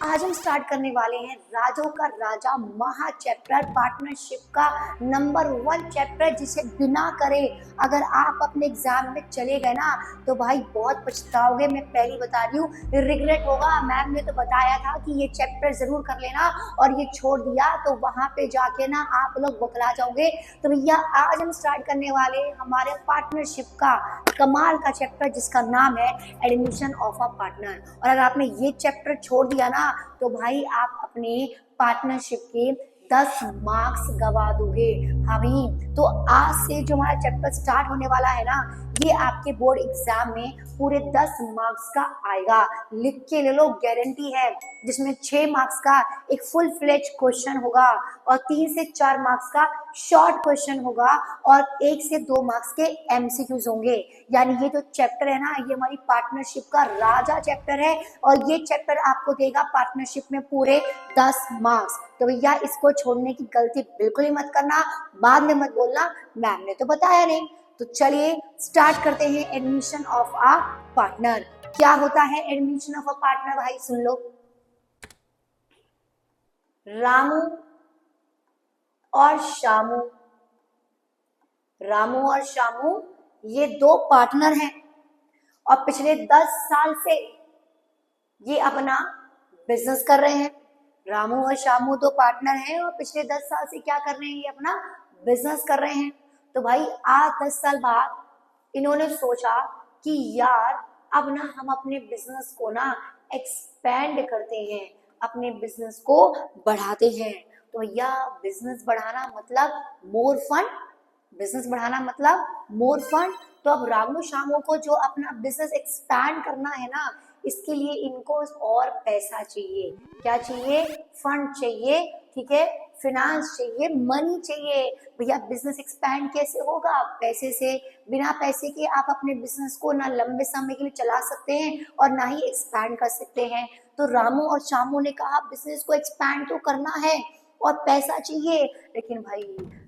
आज हम स्टार्ट करने वाले हैं राजों का राजा महा चैप्टर, पार्टनरशिप का नंबर 1 चैप्टर, जिसे बिना करे अगर आप अपने एग्जाम में चले गए ना तो भाई बहुत पछताओगे। मैं पहली बता रही हूँ, रिग्रेट होगा। मैम ने तो बताया था कि ये चैप्टर जरूर कर लेना और ये छोड़ दिया तो वहां पे जाके ना आप लोग बौखला जाओगे। तो भैया आज हम स्टार्ट करने वाले हमारे पार्टनरशिप का कमाल का चैप्टर, जिसका नाम है एडमिशन ऑफ अ पार्टनर। और अगर आपने ये चैप्टर छोड़ दिया ना तो भाई आप अपने पार्टनरशिप के 10 मार्क्स गवा दोगे। हाँ भाई, तो आज से जो हमारा चैप्टर स्टार्ट होने वाला है ना, ये आपके बोर्ड एग्जाम में पूरे 10 मार्क्स का आएगा। लिख के ले लो, गारंटी है। जिसमें 6 मार्क्स का एक फुल फ्लेज क्वेश्चन होगा और 3 से 4 मार्क्स का शॉर्ट क्वेश्चन होगा और 1 से 2 मार्क्स के एमसीक्यूज होंगे। यानी ये जो चैप्टर है ना, ये हमारी पार्टनरशिप का राजा चैप्टर है और ये चैप्टर आपको देगा पार्टनरशिप में पूरे 10 मार्क्स। तो भैया इसको छोड़ने की गलती बिल्कुल ही मत करना, बाद में मत बोलना मैम ने तो बताया नहीं। तो चलिए स्टार्ट करते हैं एडमिशन ऑफ अ पार्टनर। क्या होता है एडमिशन ऑफ अ पार्टनर? भाई सुन लो, रामू और शामू, रामू और शामू ये 2 पार्टनर हैं और पिछले 10 साल से ये अपना बिजनेस कर रहे हैं। रामू और शामू 2 पार्टनर हैं और पिछले 10 साल से क्या कर रहे हैं? ये अपना बिजनेस कर रहे हैं। तो भाई आज 10 साल बाद इन्होंने सोचा कि यार अब ना हम अपने बिजनेस को ना एक्सपेंड करते हैं, अपने बिजनेस को बढ़ाते हैं। तो भैया बिजनेस बढ़ाना मतलब मोर फंड, बिजनेस बढ़ाना मतलब मोर फंड। तो अब रामू शामू को जो अपना बिजनेस एक्सपैंड करना है ना, इसके लिए इनको और पैसा चाहिए। क्या चाहिए? फंड चाहिए, ठीक है, फिनांस चाहिए, मनी चाहिए। भैया बिजनेस एक्सपैंड कैसे होगा? पैसे से। बिना पैसे के आप अपने बिजनेस को ना लंबे समय के लिए चला सकते हैं और ना ही एक्सपैंड कर सकते हैं। तो रामू और शामू ने कहा बिजनेस को एक्सपैंड तो करना है और पैसा चाहिए। लेकिन भाई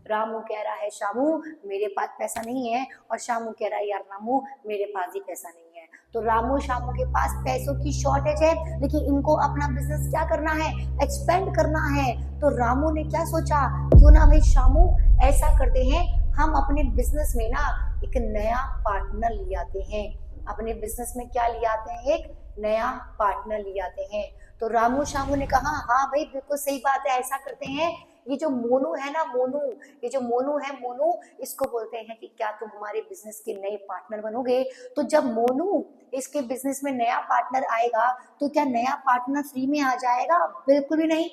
रामू कह रहा है शामू मेरे पास पैसा नहीं है, और शामू कह रहा है यार रामू मेरे पास भी पैसा नहीं है। तो रामू शामू के पास पैसों की शॉर्टेज है, लेकिन इनको अपना बिजनेस क्या करना है? एक्सपेंड करना है। तो रामू ने क्या सोचा, क्यों ना भाई शामू ऐसा करते हैं, हम अपने बिजनेस में ना एक नया पार्टनर ले आते हैं। अपने बिजनेस में क्या ले आते हैं? एक नया पार्टनर ले आते हैं। तो रामू शामू ने कहा हाँ भाई बिल्कुल सही बात है, ऐसा करते हैं। ये जो मोनू है ना, मोनू, ये जो मोनू है, मोनू, इसको बोलते हैं कि क्या तुम हमारे बिजनेस के नए पार्टनर बनोगे? तो जब मोनू इसके बिजनेस में नया पार्टनर आएगा तो क्या नया पार्टनर फ्री में आ जाएगा? बिल्कुल भी नहीं।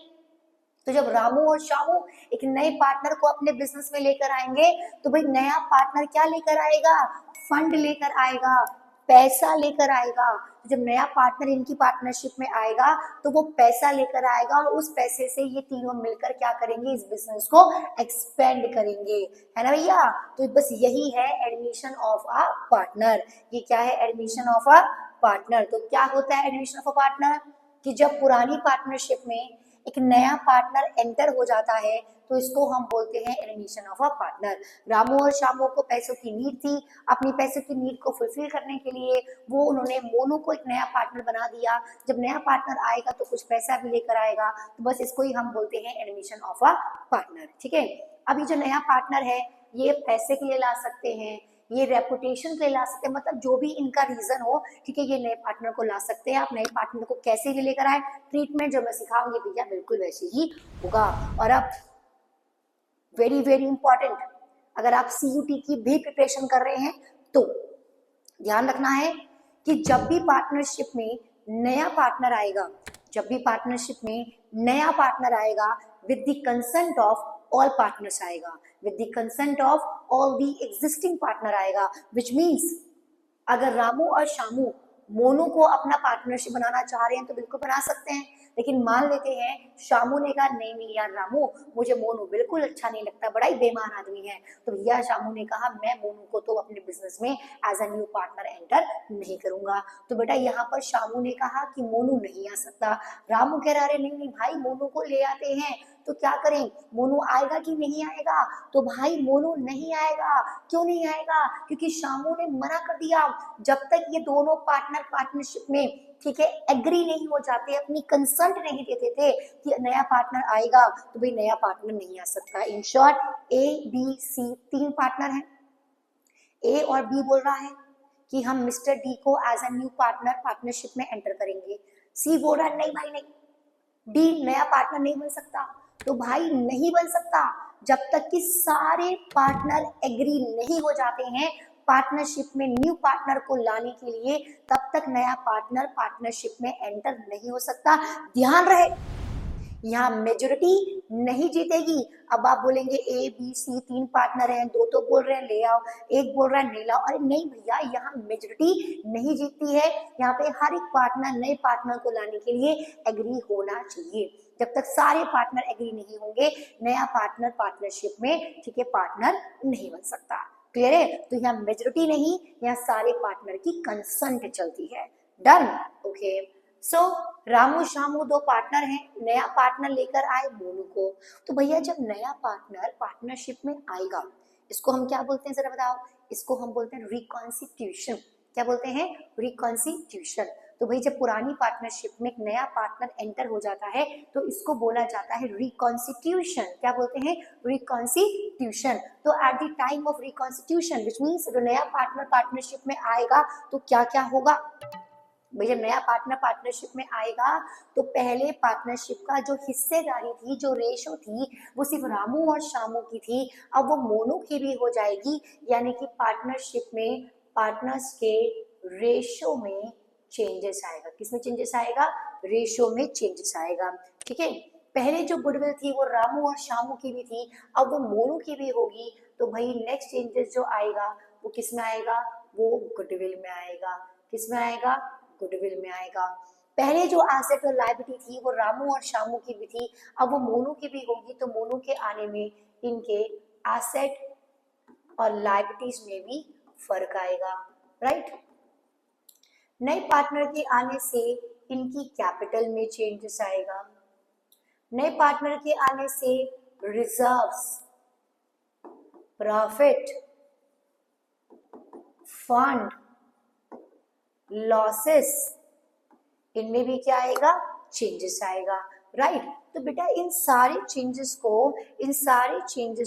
तो जब रामू और शामू एक नए पार्टनर को अपने बिजनेस में लेकर आएंगे तो भाई नया पार्टनर क्या लेकर आएगा? फंड लेकर आएगा, पैसा लेकर आएगा। जब नया पार्टनर इनकी पार्टनरशिप में आएगा तो वो पैसा लेकर आएगा और उस पैसे से ये तीनों मिलकर क्या करेंगे? इस बिजनेस को एक्सपेंड करेंगे, है ना भैया? तो बस यही है एडमिशन ऑफ अ पार्टनर। ये क्या है? Admission of a partner. तो क्या होता है एडमिशन ऑफ अ पार्टनर? कि जब पुरानी पार्टनरशिप में एक नया पार्टनर एंटर हो जाता है तो इसको हम बोलते हैं admission of a partner. Ramu और शामू को पैसों की नीड थी, अपनी पैसों की नीड को फुलफिल करने के लिए वो उन्होंने मोनू को एक नया पार्टनर बना दिया। जब नया पार्टनर आएगा तो कुछ पैसा भी लेकर आएगा, तो बस इसको ही हम बोलते हैं एडमिशन ऑफ अ पार्टनर, ठीक है। अभी जो नया पार्टनर है ये पैसे के लिए ला सकते हैं, ये रेपुटेशन के लिए ला सकते हैं, मतलब जो भी इनका रीजन हो, ठीक है, ये नए पार्टनर को ला सकते हैं। आप नए पार्टनर को कैसे भी लेकर आए, ट्रीटमेंट जो मैं सिखाऊंगी भैया बिल्कुल वैसे ही होगा। और अब वेरी वेरी इंपॉर्टेंट, अगर आप सीयूटी की भी प्रिपरेशन कर रहे हैं तो ध्यान रखना है कि जब भी पार्टनरशिप में नया पार्टनर आएगा, जब भी पार्टनरशिप में नया पार्टनर आएगा, with the consent of all partners आएगा, with the consent of all the existing partner आएगा। विच मीन्स अगर रामू और शामू मोनू को अपना पार्टनरशिप बनाना चाह रहे हैं तो बिल्कुल बना सकते हैं। लेकिन मान लेते हैं शामू ने कहा नहीं नहीं यार रामू, मुझे मोनू बिल्कुल अच्छा नहीं लगता, बड़ा ही बेईमान आदमी है। तो भैया शामू ने कहा मैं मोनू को तो अपने बिजनेस में as a new partner enter नहीं करूंगा। तो बेटा यहाँ पर शामू ने कहा कि मोनू नहीं आ सकता। रामू कह रहा है नहीं नहीं भाई मोनू को ले आते हैं। तो क्या करें, मोनू आएगा कि नहीं आएगा? तो भाई मोनू नहीं आएगा। क्यों नहीं आएगा? क्योंकि शामू ने मना कर दिया। जब तक ये दोनों पार्टनर पार्टनरशिप में, ठीक है, एग्री नहीं हो जाते, अपनी कंसर्ट नहीं देते थे कि नया पार्टनर आएगा, तो भाई नया पार्टनर नहीं आ सकता। In short A B C 3 partner हैं। ए और बी बोल रहा है कि हम मिस्टर डी को as a new partner partnership में एंटर करेंगे। सी बोल रहा है नहीं भाई नहीं, डी नया पार्टनर नहीं बन सकता। तो भाई नहीं बन सकता जब तक कि सारे पार्टनर एग्री नहीं हो जाते हैं पार्टनरशिप में न्यू पार्टनर को लाने के लिए, तब तक नया पार्टनर पार्टनरशिप में एंटर नहीं हो सकता। ध्यान रहे, यहाँ मेजोरिटी नहीं जीतेगी। अब आप बोलेंगे ए बी सी 3 पार्टनर हैं, 2 तो बोल रहे हैं ले आओ, 1 बोल रहा है नहीं लाओ। अरे नहीं भैया, यहाँ मेजोरिटी नहीं जीतती है। यहाँ पे हर एक पार्टनर नए पार्टनर को लाने के लिए एग्री होना चाहिए। जब तक सारे पार्टनर एग्री नहीं होंगे, नया पार्टनर पार्टनरशिप में, ठीक है, पार्टनर नहीं बन सकता। क्लियर है? तो यहाँ मेजोरिटी नहीं, यहाँ सारे पार्टनर की कंसेंट चलती है। डन? ओके। सो रामू शामू 2 पार्टनर हैं, नया पार्टनर लेकर आए मोनू को। तो भैया जब नया पार्टनर पार्टनरशिप में आएगा, इसको हम क्या बोलते हैं जरा बताओ? इसको हम बोलते हैं रिकॉन्स्टिट्यूशन। क्या बोलते हैं? रिकॉन्स्टिट्यूशन। तो भाई जब पुरानी पार्टनरशिप में एक नया पार्टनर एंटर हो जाता है तो इसको बोला जाता है रिकॉन्स्टिट्यूशन। क्या बोलते हैं? रिकॉन्स्टिट्यूशन। तो at the time of reconstitution, which means जो नया पार्टनर पार्टनरशिप में आएगा तो क्या क्या होगा भाई? जब नया पार्टनर पार्टनरशिप में आएगा तो पहले पार्टनरशिप का जो हिस्सेदारी थी, जो रेशो थी, वो सिर्फ रामू और शामू की थी, अब वो मोनू की भी हो जाएगी। यानी कि पार्टनरशिप में पार्टनर्स के रेशो में चेंजेस आएगा। किसमें चेंजेस आएगा? रेशो में चेंजेस आएगा। ठीक है, पहले जो गुडविल थी वो रामू और शामू की भी थी, अब वो मोनू की भी होगी। तो भाई नेक्स्ट चेंजेस जो आएगा वो किस में आएगा? वो गुडविल में आएगा। किस में आएगा? गुडविल में आएगा। पहले जो एसेट और लायबिलिटी थी वो रामू और शामू की भी थी, अब वो मोनू की भी होगी। तो मोनू के आने में इनके एसेट और लायबिलिटीज में भी फर्क आएगा। राइट? नए पार्टनर के आने से इनकी कैपिटल में चेंजेस आएगा। नए पार्टनर के आने से रिजर्व्स, प्रॉफिट, फंड, लॉसेस, इनमें भी क्या आएगा? चेंजेस आएगा। राइट? तो बेटा इन सारे चेंजेस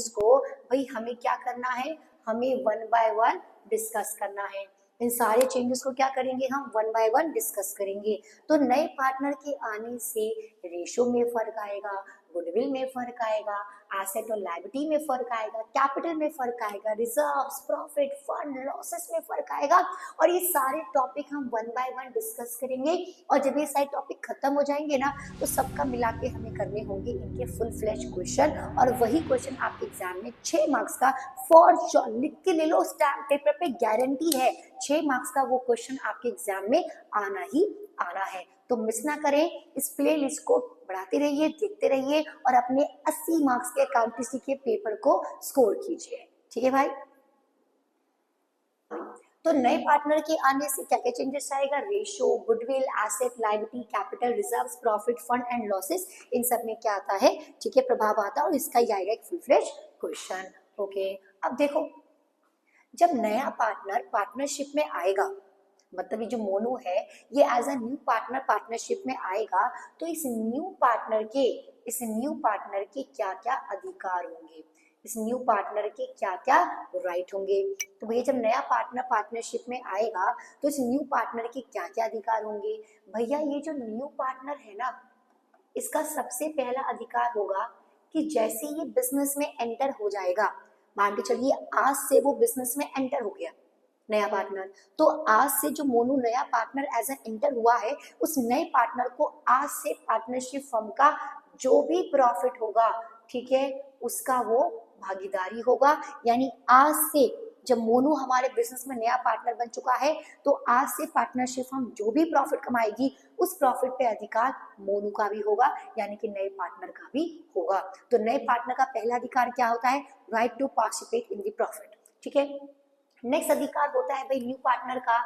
को भाई हमें क्या करना है? हमें 1 बाय 1 डिस्कस करना है। इन सारे चेंजेस को क्या करेंगे? हम 1 बाय 1 डिस्कस करेंगे। तो नए पार्टनर के आने से रेशो में फर्क आएगा, गुडविल में फर्क आएगा, एसेट और लायबिलिटी में फर्क आएगा, कैपिटल में फर्क आएगा, रिजर्व्स, प्रॉफिट, फंड, लॉसेस में फर्क आएगा। और ये सारे टॉपिक हम 1 बाय 1 डिस्कस करेंगे। और जब ये सारे टॉपिक खत्म हो जाएंगे ना, तो सबका मिला के हमें करने होंगे इनके फुल फ्लैश क्वेश्चन। और वही क्वेश्चन आपके एग्जाम में 6 मार्क्स का फॉर श्योर, लिख के ले लो, स्टैम्प पेपर पे गारंटी है 6 मार्क्स का वो क्वेश्चन आपके एग्जाम में आना ही आना है। तो मिस ना करें, इस प्ले लिस्ट को बढ़ाते रहिए, देखते रहिए और अपने 80 मार्क्स के अकाउंटेंसी के पेपर को स्कोर कीजिए। ठीक है भाई? तो नए पार्टनर के आने से क्या क्या चेंजेस आएगा? Ratio, goodwill, asset, liability, capital, reserves, profit, fund and losses, इन सब में क्या आता है? ठीक है, प्रभाव आता है। और इसका ही आएगा एक फुल फ्लेज क्वेश्चन। ओके, अब देखो, जब नया पार्टनर पार्टनरशिप में आएगा, मतलब ये जो मोनू है ये as a new partner partnership में आएगा, तो इस न्यू पार्टनर के क्या क्या अधिकार होंगे? इस न्यू पार्टनर के क्या क्या राइट होंगे? तो भैया जब नया पार्टनर पार्टनरशिप में आएगा तो इस न्यू पार्टनर के क्या क्या अधिकार होंगे? भैया ये जो न्यू पार्टनर है ना, इसका सबसे पहला अधिकार होगा कि जैसे ये बिजनेस में एंटर हो जाएगा, मान के चलिए आज से वो बिजनेस में एंटर हो गया नया पार्टनर, तो आज से जो मोनू नया पार्टनर एज ए एंटर हुआ है, उस नए पार्टनर को आज से पार्टनरशिप फर्म का जो भी प्रॉफिट होगा, ठीक है, उसका वो भागीदारी होगा। यानी आज से जब मोनू हमारे बिजनेस में नया पार्टनर बन चुका है, तो आज से पार्टनरशिप फर्म जो भी प्रॉफिट कमाएगी उस प्रॉफिट पे अधिकार मोनू का भी होगा, यानी कि नए पार्टनर का भी होगा। तो नए पार्टनर का पहला अधिकार क्या होता है? Right to participate in the profit. ठीक है, नेक्स्ट अधिकार होता है भाई न्यू पार्टनर का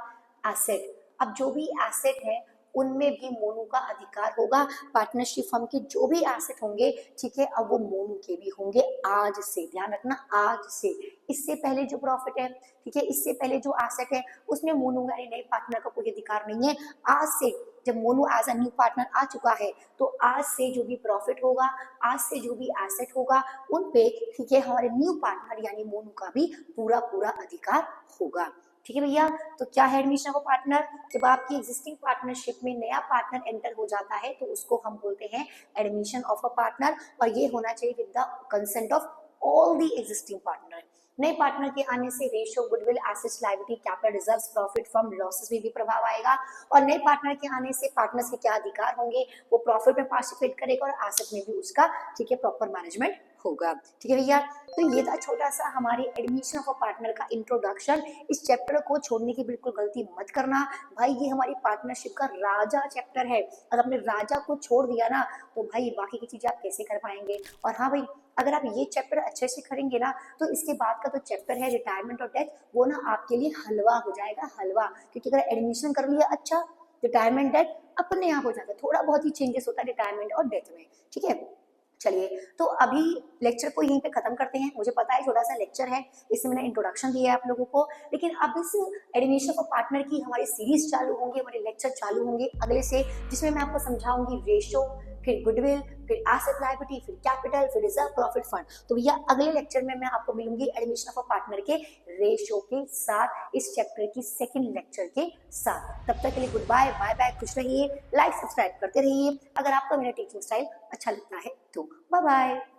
एसेट। अब जो भी एसेट है उनमें भी मोनू का अधिकार होगा। पार्टनरशिप फर्म के जो भी एसेट होंगे, ठीक है, अब वो मोनू के भी होंगे आज से, ध्यान रखना आज से। इससे पहले जो प्रॉफिट है, ठीक है, इससे पहले जो एसेट है उसमें मोनू यानी नए पार्टनर का कोई अधिकार नहीं है। आज से जब Monu as a new partner आ चुका है तो आज से जो भी प्रॉफिट होगा, आज से जो भी एसेट होगा उन पे, ठीक है, हमारे न्यू पार्टनर यानी मोनू का भी पूरा पूरा अधिकार होगा। ठीक है भैया। तो क्या है एडमिशन ऑफ अ पार्टनर? जब आपकी एग्जिस्टिंग पार्टनरशिप में नया पार्टनर एंटर हो जाता है तो उसको हम बोलते हैं एडमिशन ऑफ अ पार्टनर, और ये होना चाहिए with the consent of all the existing partner. नए पार्टनर के आने से ratio, goodwill, assets, liability, capital, reserves, profit from losses में भी प्रभाव आएगा। और नए पार्टनर के आने से पार्टनर्स के क्या अधिकार होंगे, वो प्रॉफिट में पार्टिसिपेट करेगा और एसेट में भी उसका, ठीक है, प्रॉपर मैनेजमेंट होगा। ठीक है भैया। तो ये था छोटा सा हमारे एडमिशन ऑफ अ पार्टनर का इंट्रोडक्शन। इस चैप्टर को छोड़ने की बिल्कुल गलती मत करना भाई, ये हमारी पार्टनरशिप का राजा चैप्टर है। अगर आपने राजा को छोड़ दिया ना तो भाई बाकी की चीजें आप कैसे कर पाएंगे। और हाँ भाई, अगर आप ये चैप्टर अच्छे से करेंगे ना तो इसके बाद का तो चैप्टर है रिटायरमेंट और डेथ, वो ना आपके लिए हलवा हो जाएगा, हलवा। क्योंकि अगर एडमिशन कर लिया अच्छा, रिटायरमेंट डेथ अपने आप हो जाता है, थोड़ा बहुत ही चेंजेस होता है रिटायरमेंट और डेथ में। ठीक है, चलिए तो अभी लेक्चर को यहीं पे खत्म करते हैं। मुझे पता है छोटा सा लेक्चर है, इसमें मैंने इंट्रोडक्शन दिया है आप लोगों को, लेकिन अब इस एडमिशन ऑफ पार्टनर की हमारी सीरीज चालू होंगे, हमारे लेक्चर चालू होंगे अगले से, जिसमें मैं आपको समझाऊंगी रेशो, फिर गुडविल, फिर एसेट लायबिलिटी, फिर कैपिटल, फिर रिजर्व, प्रॉफिट फंड। तो भैया अगले लेक्चर में मैं आपको मिलूंगी एडमिशन ऑफ पार्टनर के रेशो के साथ, इस चैप्टर की सेकंड लेक्चर के साथ। तब तक के लिए गुड बाय, बाय बाय, खुश रहिए, लाइक सब्सक्राइब करते रहिए। अगर आपको मेरा टीचिंग स्टाइल अच्छा लगता है तो बाय बाय।